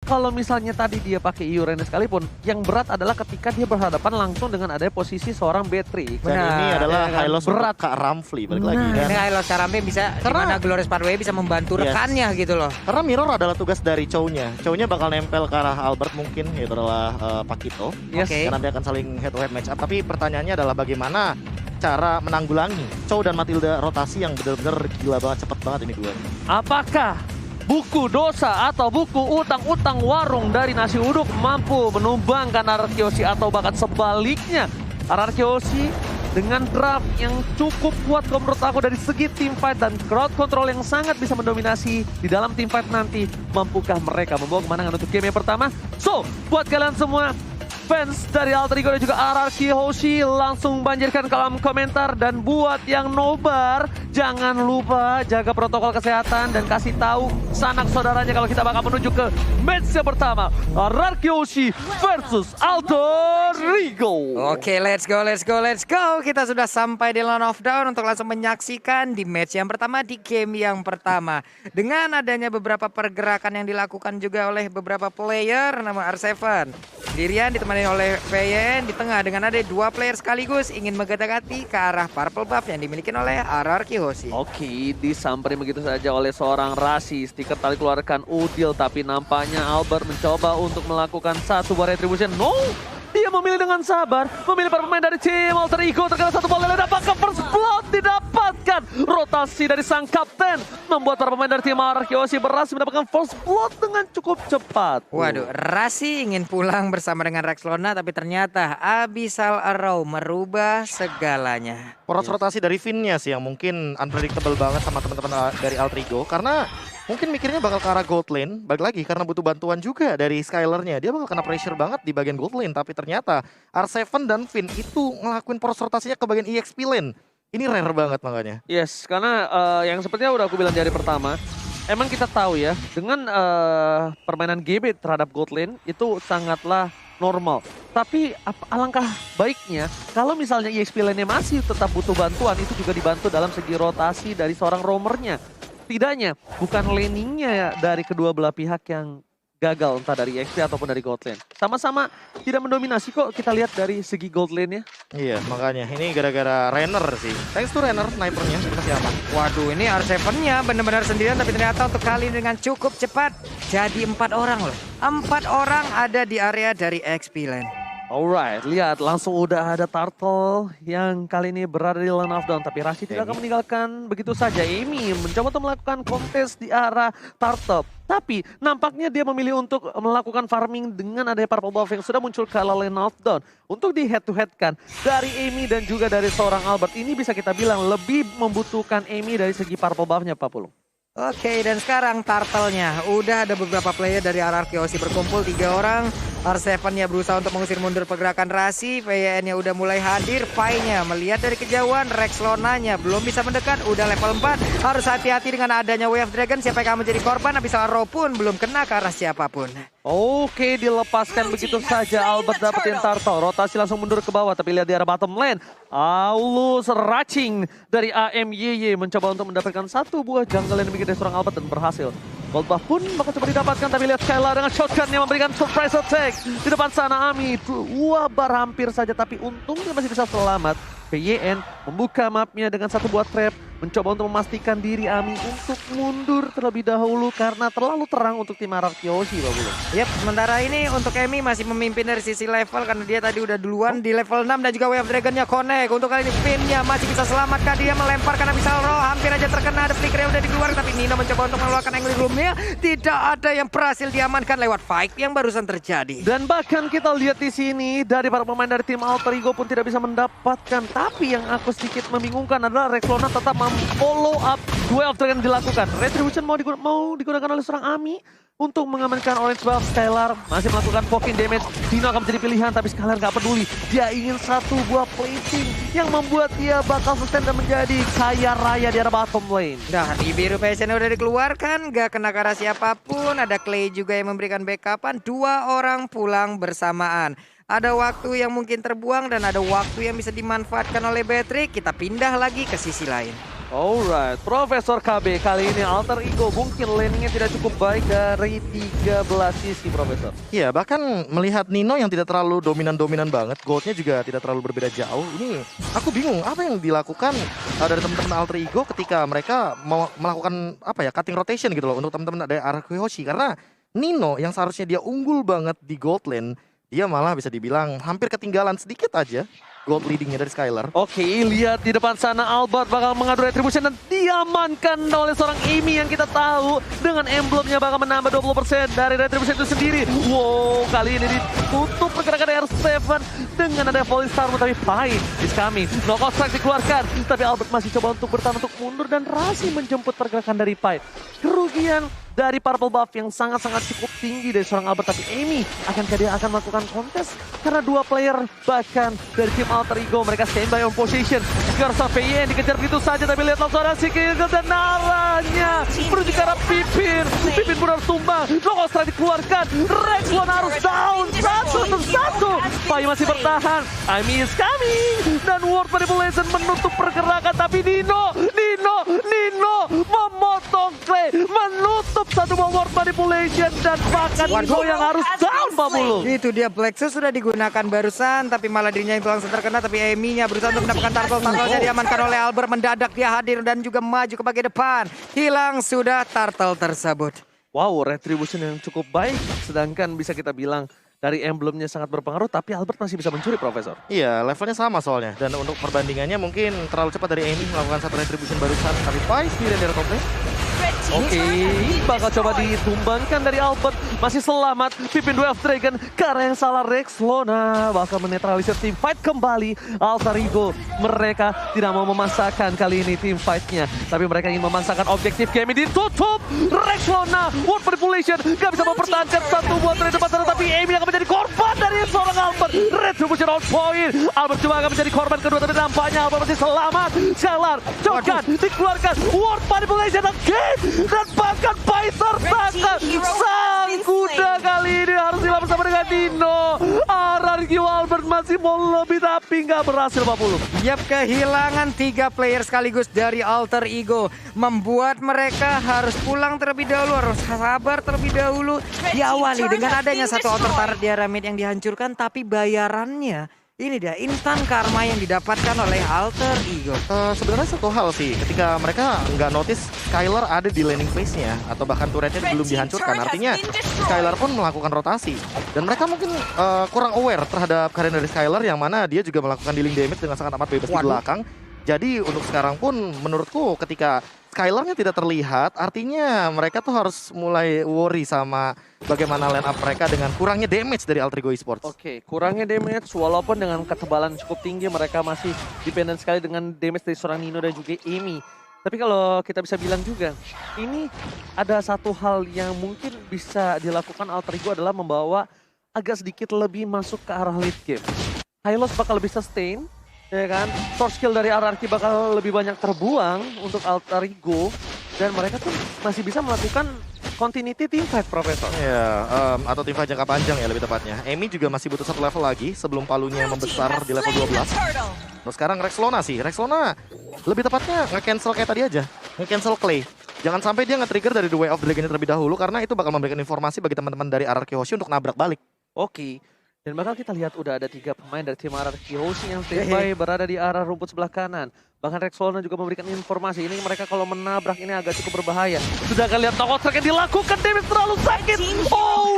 kalau misalnya tadi dia pakai Iurene sekalipun, yang berat adalah ketika dia berhadapan langsung dengan adanya posisi seorang Beatrix. Dan ini adalah highlight berat. Kak Ramfli balik lagi. Ini highlight Karambe bisa Karena- dimana Glorious Pathway bisa membantu Yes. rekannya gitu loh. Karena mirror adalah tugas dari Chow-nya. Chow-nya bakal nempel ke arah Albert mungkin, yaitu adalah Pakito. Yes. Oke. Karena nanti akan saling head to head match up. Tapi pertanyaannya adalah bagaimana cara menanggulangi Chow dan Matilda rotasi yang benar-benar gila banget, cepet banget ini dua. Apakah buku dosa atau buku utang-utang warung dari nasi uduk mampu menumbangkan Ararkyoshi atau bahkan sebaliknya? Ararkyoshi dengan draft yang cukup kuat kalau menurut aku dari segi team fight dan crowd control yang sangat bisa mendominasi di dalam team fight nanti. Mampukah mereka membawa kemenangan untuk game yang pertama? So, buat kalian semua fans dari Alter Ego dan juga Ararkyoshi langsung banjirkan kolom komentar. Dan buat yang nobar, jangan lupa jaga protokol kesehatan dan kasih tahu sanak saudaranya kalau kita bakal menuju ke match yang pertama. Ararkyoshi versus Alter Ego. Oke, let's go, let's go, let's go. Kita sudah sampai di Land of Dawn untuk langsung menyaksikan di match yang pertama, di game yang pertama. Dengan adanya beberapa pergerakan yang dilakukan juga oleh beberapa player, nama R7. Sendirian ditemani oleh VN di tengah dengan ada dua player sekaligus ingin menggetak-gati ke arah purple buff yang dimiliki oleh Ararkyoshi. Oke, disamperin begitu saja oleh seorang Rasi. Stiker tali keluarkan Udil, tapi nampaknya Albert mencoba untuk melakukan satu buah retribution. No! Dia memilih dengan sabar, memilih para pemain dari tim Alter Ego terkena satu bola dan apakah first blood didapatkan? Rotasi dari sang kapten membuat para pemain dari tim Ararkyoshi berhasil mendapatkan first blood dengan cukup cepat. Waduh, Rasi ingin pulang bersama dengan Rex Lona, tapi ternyata Abyssal Arrow merubah segalanya. Poros rotasi dari Finn-nya sih yang mungkin unpredictable banget sama teman-teman dari Alter Ego. Karena mungkin mikirnya bakal ke arah gold lane. Balik lagi karena butuh bantuan juga dari Skyler-nya. Dia bakal kena pressure banget di bagian gold lane. Tapi ternyata R7 dan Finn itu ngelakuin poros rotasinya ke bagian EXP lane. Ini rare banget makanya. Yes, karena yang sepertinya udah aku bilang dari pertama, emang kita tahu ya, dengan permainan GB terhadap gold lane itu sangatlah normal. Tapi alangkah baiknya kalau misalnya EXP lane-nya masih tetap butuh bantuan, itu juga dibantu dalam segi rotasi dari seorang roamernya. Setidaknya bukan laningnya dari kedua belah pihak yang gagal, entah dari EXP ataupun dari gold lane. Sama-sama tidak mendominasi kok kita lihat dari segi gold lane-nya. Iya makanya ini gara-gara Renner sih. Thanks to Renner, snipernya masih aman. Waduh, ini R7-nya benar-benar sendirian, tapi ternyata untuk kali ini dengan cukup cepat. Jadi 4 orang loh. 4 orang ada di area dari XP lane. Alright, lihat langsung udah ada Turtle yang kali ini berada di Land of Dawn. Tapi Rashid tidak akan meninggalkan begitu saja. Amy mencoba untuk melakukan kontes di arah Turtle. Tapi nampaknya dia memilih untuk melakukan farming dengan adanya purple buff yang sudah muncul ke Land of Dawn. Untuk di head to head kan dari Amy dan juga dari seorang Albert. Ini bisa kita bilang lebih membutuhkan Amy dari segi purple buff-nya Pak Pulung. Oke, dan sekarang Turtle-nya. Udah ada beberapa player dari Ararkyoshi berkumpul 3 orang. R7-nya berusaha untuk mengusir mundur pergerakan Rasi. VN-nya udah mulai hadir. Pai-nya melihat dari kejauhan. Rex Lona-nya belum bisa mendekat. Udah level 4. Harus hati-hati dengan adanya Wave Dragon. Siapa yang akan menjadi korban? Abyssal Arrow pun belum kena ke arah siapapun. Oke, dilepaskan begitu saja. Albert dapetin Turtle. Rotasi langsung mundur ke bawah. Tapi lihat di arah bottom lane. Aulus Racing dari AMYY mencoba untuk mendapatkan satu buah jungle yang dimiliki dari seorang Albert dan berhasil. Gold buff pun bakal coba didapatkan. Tapi lihat Skylar dengan shotgun yang memberikan surprise attack. Di depan sana Ami. Wabar hampir saja. Tapi untungnya masih bisa selamat. PYN membuka mapnya dengan satu buah trap. Mencoba untuk memastikan diri Ami untuk mundur terlebih dahulu karena terlalu terang untuk tim Ararkyoshi, Pak Bulu. Yap, sementara ini untuk Amy masih memimpin dari sisi level karena dia tadi udah duluan di level 6 dan juga Wave Dragon-nya connect. Untuk kali ini Finn-nya masih bisa selamatkan, dia melemparkan Abyssal Arrow, hampir aja terkena, ada flicker yang udah dikeluarkan tapi Nino mencoba untuk mengeluarkan Angry Gloom-nya. Tidak ada yang berhasil diamankan lewat fight yang barusan terjadi. Dan bahkan kita lihat di sini dari para pemain dari tim Alter Ego pun tidak bisa mendapatkan. Tapi yang aku sedikit membingungkan adalah Rex Lona tetap follow up duel yang dilakukan. Retribution mau digunakan oleh seorang Ami untuk mengamankan orange buff. Skylar masih melakukan poking damage. Dino akan menjadi pilihan tapi Skylar gak peduli. Dia ingin satu buah placing yang membuat dia bakal sustain dan menjadi kaya raya di arah bottom lane. Nah, di biru passion udah dikeluarkan, gak kena ke arah siapapun. Ada Clay juga yang memberikan backupan. 2 orang pulang bersamaan. Ada waktu yang mungkin terbuang dan ada waktu yang bisa dimanfaatkan oleh Beatrix. Kita pindah lagi ke sisi lain. Alright, Profesor KB kali ini Alter Ego mungkin laningnya tidak cukup baik dari 13 sisi Profesor. Iya, bahkan melihat Nino yang tidak terlalu dominan-dominan banget, goldnya juga tidak terlalu berbeda jauh. Ini aku bingung apa yang dilakukan dari teman-teman Alter Ego ketika mereka mau melakukan apa ya, cutting rotation gitu loh untuk teman-teman dari arah Kyoshi. Karena Nino yang seharusnya dia unggul banget di gold lane, dia malah bisa dibilang hampir ketinggalan sedikit aja gold leadingnya dari Skylar. Oke, lihat di depan sana Albert bakal mengadu retribution dan diamankan oleh seorang Amy yang kita tahu dengan emblemnya bakal menambah 20% dari retribution itu sendiri. Wow, kali ini ditutup pergerakan R7 dengan ada Falling Star, tapi fight is coming. No construct dikeluarkan, tapi Albert masih coba untuk bertahan untuk mundur dan Rasi menjemput pergerakan dari fight. Kerugian dari purple buff yang sangat-sangat cukup tinggi dari seorang Albert, tapi Amy akankah dia akan melakukan kontes karena dua player bahkan dari tim Alter Ego mereka standby on position. Garza PYN dikejar begitu saja, tapi lihat langsung ada Sikil dan arahnya menuju ke arah Pipin. Pipin pun harus tumbang, Logo Strike dikeluarkan, Rexlon harus down satu. Pai masih bertahan, Amy is coming dan World Manipulation menutup pergerakan, tapi Nino memotong Clay, menutup satu World Manipulation dan bahkan Nino yang harus down Pak Bulu. Itu dia, Plexus sudah digunakan barusan, tapi malah dirinya yang langsung terkena, tapi Amy-nya berusaha untuk mendapatkan turtle-turtle-nya diamankan oleh Albert, mendadak dia hadir dan juga maju ke bagian depan. Hilang sudah turtle tersebut. Wow, retribution yang cukup baik, sedangkan bisa kita bilang dari emblemnya sangat berpengaruh, tapi Albert masih bisa mencuri, Profesor. Iya, levelnya sama soalnya. Dan untuk perbandingannya mungkin terlalu cepat dari Amy melakukan satu retribution barusan, tapi Pai sendiri dari top lane. Oke, bakal coba ditumbangkan dari Albert. Masih selamat, Pipin Dwarf Dragon ke arah yang salah. Rexlona bakal menetralisir tim fight kembali. Alter Ego, mereka tidak mau memasakkan kali ini tim fightnya, tapi mereka ingin memasakkan objektif game ini. Ditutup, Rexlona, World Manipulation, gak bisa mempertahankan satu buat dari depan sana, tapi Amy akan menjadi korban dari seorang Albert. Retribution on point, Albert juga akan menjadi korban kedua, tapi nampaknya Albert masih selamat. Skylar, Jokan, dikeluarkan, World Manipulation again. Dan bahkan Paiser tertangkap. Sang kuda kali ini harus hilang bersama dengan Dino. RRQ Albert masih mau lebih tapi nggak berhasil Pak Pulu. Yap, kehilangan 3 player sekaligus dari Alter Ego membuat mereka harus pulang terlebih dahulu, harus sabar terlebih dahulu. Diawali dengan adanya satu outer turret di area mid yang dihancurkan, tapi bayarannya ini dia instan karma yang didapatkan oleh Alter Ego. Sebenarnya satu hal sih, ketika mereka nggak notice Skylar ada di laning phase-nya atau bahkan turretnya belum dihancurkan, artinya Skylar pun melakukan rotasi. Dan mereka mungkin kurang aware terhadap karir dari Skylar yang mana dia juga melakukan dealing damage dengan sangat amat bebas di belakang. Jadi untuk sekarang pun menurutku ketika Skylar-nya tidak terlihat, artinya mereka tuh harus mulai worry sama bagaimana line up mereka dengan kurangnya damage dari Alter Ego Esports. Oke, kurangnya damage walaupun dengan ketebalan cukup tinggi mereka masih dependent sekali dengan damage dari seorang Nino dan juga Amy. Tapi kalau kita bisa bilang juga, ini ada satu hal yang mungkin bisa dilakukan Alter Ego adalah membawa agak sedikit lebih masuk ke arah late game. Hylos bakal lebih sustain, ya kan? Source skill dari RRQ bakal lebih banyak terbuang untuk Alter Ego dan mereka tuh masih bisa melakukan continuity team fight, Profesor. Ya, atau tim fight jangka panjang ya lebih tepatnya. Amy juga masih butuh satu level lagi sebelum palunya membesar di level 12. Terus sekarang Rexlona sih. Rexlona lebih tepatnya nge-cancel kayak tadi aja. Nge-cancel Clay. Jangan sampai dia nge-trigger dari The Way of Dragon terlebih dahulu karena itu bakal memberikan informasi bagi teman-teman dari RRQ Hoshi untuk nabrak balik. Oke. Dan bakal kita lihat udah ada 3 pemain dari tim RRQ Hoshi yang standby berada di arah rumput sebelah kanan. Bahkan Rexlona juga memberikan informasi, ini mereka kalau menabrak ini agak cukup berbahaya. Sudah kalian tahu strike yang dilakukan, damage terlalu sakit. Oh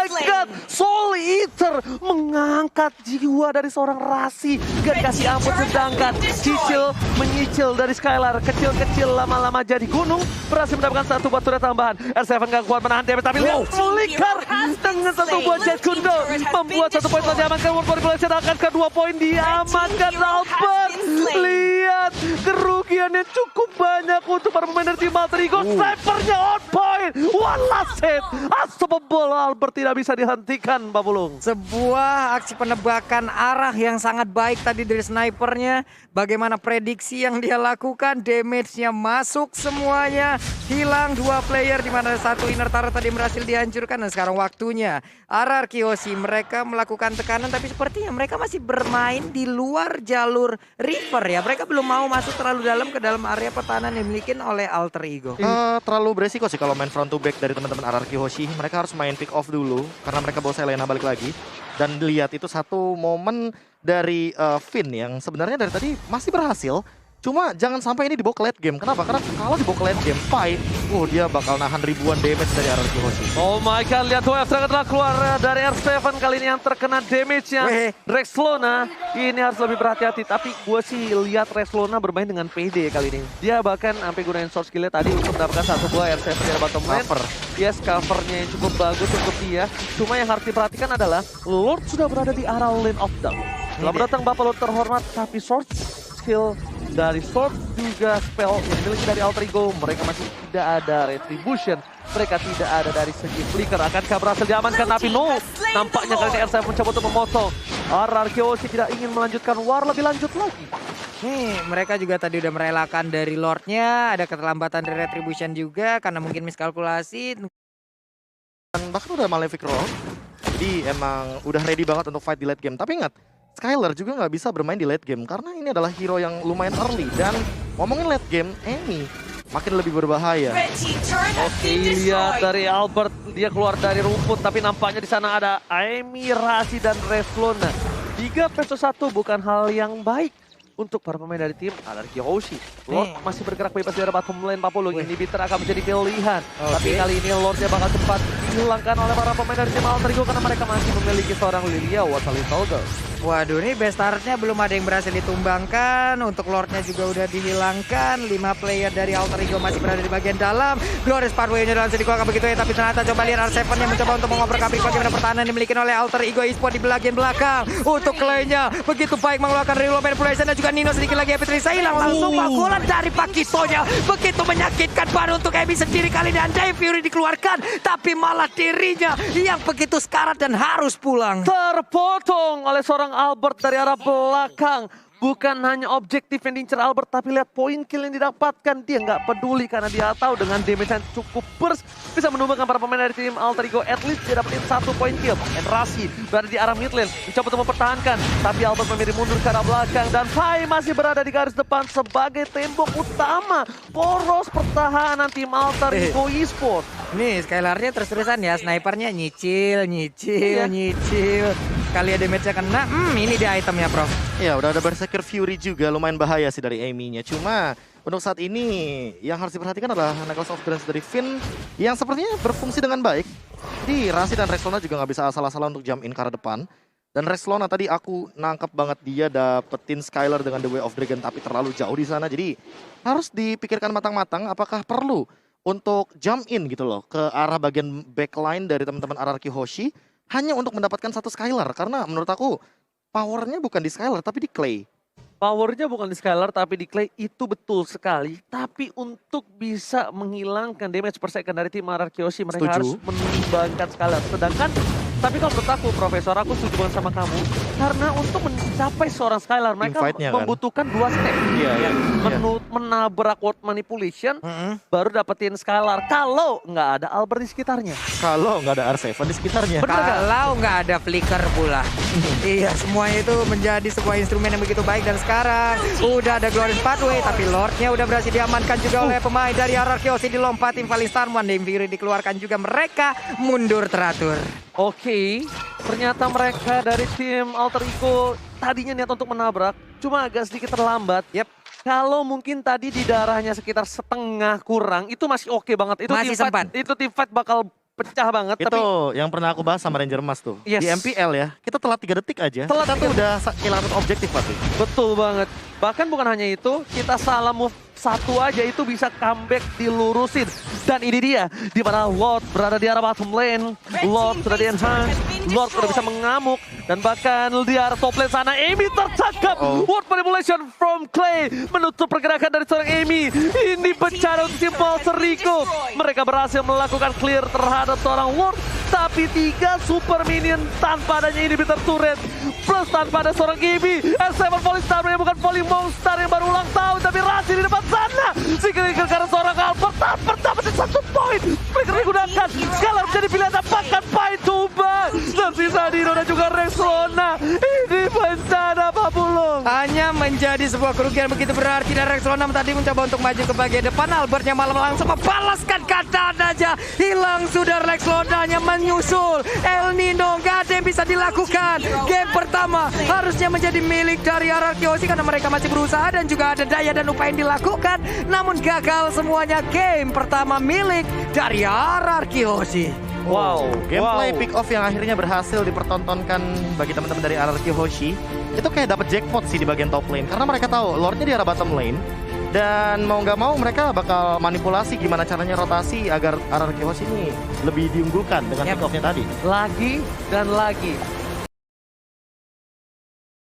my god, Soul Eater mengangkat jiwa dari seorang Rasi. Gak dikasih ampun, sedangkan Cicil menyicil dari Skylar. Kecil-kecil lama-lama jadi gunung, berhasil mendapatkan satu buat turret tambahan. R7 gak kuat menahan damage, tapi lihat Flicker dengan satu buat Jet Kundo. Membuat satu poin diamankan, World Manipulation akan ke 2 poin diamankan Albert. Lihat kerugiannya cukup banyak untuk para pemain dari tim Alter Ego. Snipernya on point, one last hit, unstoppable. Albert tidak bisa dihentikan, Pak Pulung. Sebuah aksi penebakan arah yang sangat baik tadi dari snipernya. Bagaimana prediksi yang dia lakukan, damage-nya masuk semuanya. Hilang 2 player di mana satu inner turret tadi berhasil dihancurkan. Dan sekarang waktunya RRQ Hoshi mereka melakukan tekanan, tapi sepertinya mereka masih bermain di luar jalur river ya. Mereka belum mau masuk terlalu dalam ke dalam area pertahanan yang dimiliki oleh Alter Ego. Terlalu beresiko sih kalau main front to back dari teman-teman RRQ Hoshi. Mereka harus main pick off dulu karena mereka bawa Selena balik lagi. Dan lihat itu satu momen dari Finn yang sebenarnya dari tadi masih berhasil. Cuma jangan sampai ini dibawa ke late game. Kenapa? Karena kalau dibawa ke late game fight, dia bakal nahan ribuan damage dari RRQ Hoshi. Oh my god, lihat WF telah keluar dari R7 kali ini yang terkena damage-nya. Rexlona ini harus lebih berhati-hati. Tapi gue sih lihat Rexlona bermain dengan PD kali ini. Dia bahkan sampai gunain short skill-nya tadi untuk mendapatkan 1 buah R7 dari bottom lane. Yes, covernya yang cukup bagus untuk dia. Cuma yang harus diperhatikan adalah Lord sudah berada di arah lane of down. Selamat datang Bapak Lord terhormat, tapi short skill dari Sword juga spell yang dimiliki dari Alter Ego, mereka masih tidak ada retribution, mereka tidak ada dari segi flicker. Akankah berhasil diamankan? Tapi no, nampaknya kali ini R7 mencoba untuk memotong. RRQ Hoshi tidak ingin melanjutkan war lebih lanjut lagi. Nih, mereka juga tadi udah merelakan dari Lordnya, ada keterlambatan dari retribution juga karena mungkin miskalkulasi. Dan bahkan udah Malefic Roll, jadi emang udah ready banget untuk fight di late game. Tapi ingat, Skylar juga nggak bisa bermain di late game karena ini adalah hero yang lumayan early. Dan ngomongin late game, Amy makin lebih berbahaya. Oke, lihat dari Albert, dia keluar dari rumput, tapi nampaknya di sana ada Amy, Rasi, dan Rexlona. 3 versus 1 bukan hal yang baik untuk para pemain dari tim RRQ Hoshi. Lord masih bergerak bebas di arah bottom lane, Papulu. Inhibitor akan menjadi pilihan. Tapi kali ini Lordnya bakal cepat dihilangkan oleh para pemain dari tim Alter Ego karena mereka masih memiliki seorang Lilia Wasali Tolga. Waduh, ini best startnya belum ada yang berhasil ditumbangkan. Untuk Lordnya juga udah dihilangkan. 5 player dari Alter Ego masih berada di bagian dalam. Glorious Pathway-nya dalam dikeluarkan begitu ya. Tapi ternyata coba lihat R7 yang mencoba untuk mengoper-kabrik bagaimana pertahanan dimiliki oleh Alter Ego Esport di bagian belakang. Untuk Clay-nya begitu baik mengeluarkan reload manipulation dan juga Nino sedikit lagi Epi Trisa hilang. Langsung pukulan dari Pakitonya. Begitu menyakitkan baru untuk Epi sendiri kali dan Dave Fury dikeluarkan. Tapi malah dirinya yang begitu sekarat dan harus pulang. Terpotong oleh seorang Albert dari arah belakang. Bukan hanya objektif yang diincar Albert, tapi lihat poin kill yang didapatkan. Dia nggak peduli karena dia tahu dengan damage yang cukup burst bisa menumbangkan para pemain dari tim Alter Ego. At least dia dapetin 1 poin kill. And Rasi berada di arah mid lane, mencoba untuk mempertahankan. Tapi Albert memilih mundur ke arah belakang. Dan Pai masih berada di garis depan sebagai tembok utama poros pertahanan tim Alter Ego Esport. Nih, Skylar-nya terus-terusan ya. Snipernya nyicil. Kali ada damage-nya kena, ini dia itemnya, Prof. Ya, udah ada Berserker Fury juga, lumayan bahaya sih dari Amy-nya. Cuma untuk saat ini yang harus diperhatikan adalah Necklace of Dreams dari Finn yang sepertinya berfungsi dengan baik. Jadi Rasi dan Rexlona juga nggak bisa asal-asalan untuk jump in ke arah depan. Dan Rexlona tadi aku nangkep banget dia dapetin Skylar dengan The Way of Dragon tapi terlalu jauh di sana. Jadi harus dipikirkan matang-matang apakah perlu untuk jump in gitu loh ke arah bagian backline dari teman-teman RRQ Hoshi hanya untuk mendapatkan 1 Skylar. Karena menurut aku powernya bukan di Skylar tapi di Clay. Powernya bukan di Skylar tapi di Clay, itu betul sekali. Tapi untuk bisa menghilangkan damage per second dari tim RRQ Hoshi mereka harus menimbangkan Skylar. Sedangkan tapi kalau menurut aku, Profesor, aku setuju banget sama kamu. Karena untuk mencapai seorang Skylar, mereka membutuhkan 2 step. Menabrak word manipulation, baru dapetin Skylar. Kalau nggak ada Albert di sekitarnya. Kalau nggak ada R7 di sekitarnya. Kalau nggak ada flicker pula. Iya, semuanya itu menjadi sebuah instrumen yang begitu baik. Dan sekarang udah ada Glorious Pathway, tapi Lordnya udah berhasil diamankan juga oleh pemain dari RRQ Hoshi. Dilompatin Falling Star One, Dame Fury dikeluarkan juga. Mereka mundur teratur. Oke, ternyata mereka dari tim Alter Ego tadinya niat untuk menabrak, cuma agak sedikit terlambat. Kalau mungkin tadi di darahnya sekitar setengah kurang, itu masih oke banget. Itu masih sempat. Itu team fight bakal pecah banget. Itu yang pernah aku bahas sama Ranger Mas tuh. Di MPL ya, kita telat 3 detik aja. Kita tuh udah kehilangan objektif pasti. Betul banget. Bahkan bukan hanya itu, kita salah move satu aja itu bisa comeback dilurusin. Dan ini dia, di mana Lord berada di arah bottom lane. Lord sudah di-enhance, Lord sudah bisa mengamuk. Dan bahkan di arah top lane sana, Amy tertangkap. Word manipulation from Clay menutup pergerakan dari seorang Amy. Ini bencana untuk tim Monster Rico. Mereka berhasil melakukan clear terhadap seorang Word. Tapi 3 super minion tanpa adanya inhibitor turret. Plus tanpa ada seorang Gibi. S7 Falling Star yang bukan Falling Monster yang baru ulang tahun. Tapi Rasi di depan sana. Si Krieger karena seorang Albert pertama di 1 poin. Krieger digunakan. Scalar menjadi pilihan apakah Paituba. Dan sisa Dino dan juga Rexona. Ini bencana Pak Pulung. Hanya menjadi sebuah kerugian begitu berarti. Dan Rexona tadi mencoba untuk maju ke bagian depan. Albertnya malah langsung membalaskan keadaan aja. Hilang sudah Rexona-nya menyusul. El Nino gak ada yang bisa dilakukan. Game pertama harusnya menjadi milik dari RRQ Oshi karena mereka masih berusaha dan juga ada daya dan upaya yang dilakukan. Namun gagal semuanya. Game pertama milik dari RRQ Oshi. Wow, Gameplay pick off yang akhirnya berhasil dipertontonkan bagi teman-teman dari RRQ Hoshi. Itu kayak dapat jackpot sih di bagian top lane. Karena mereka tahu Lordnya di arah bottom lane. Dan mau nggak mau mereka bakal manipulasi gimana caranya rotasi agar RRQ Hoshi ini lebih diunggulkan dengan pick offnya tadi. Lagi dan lagi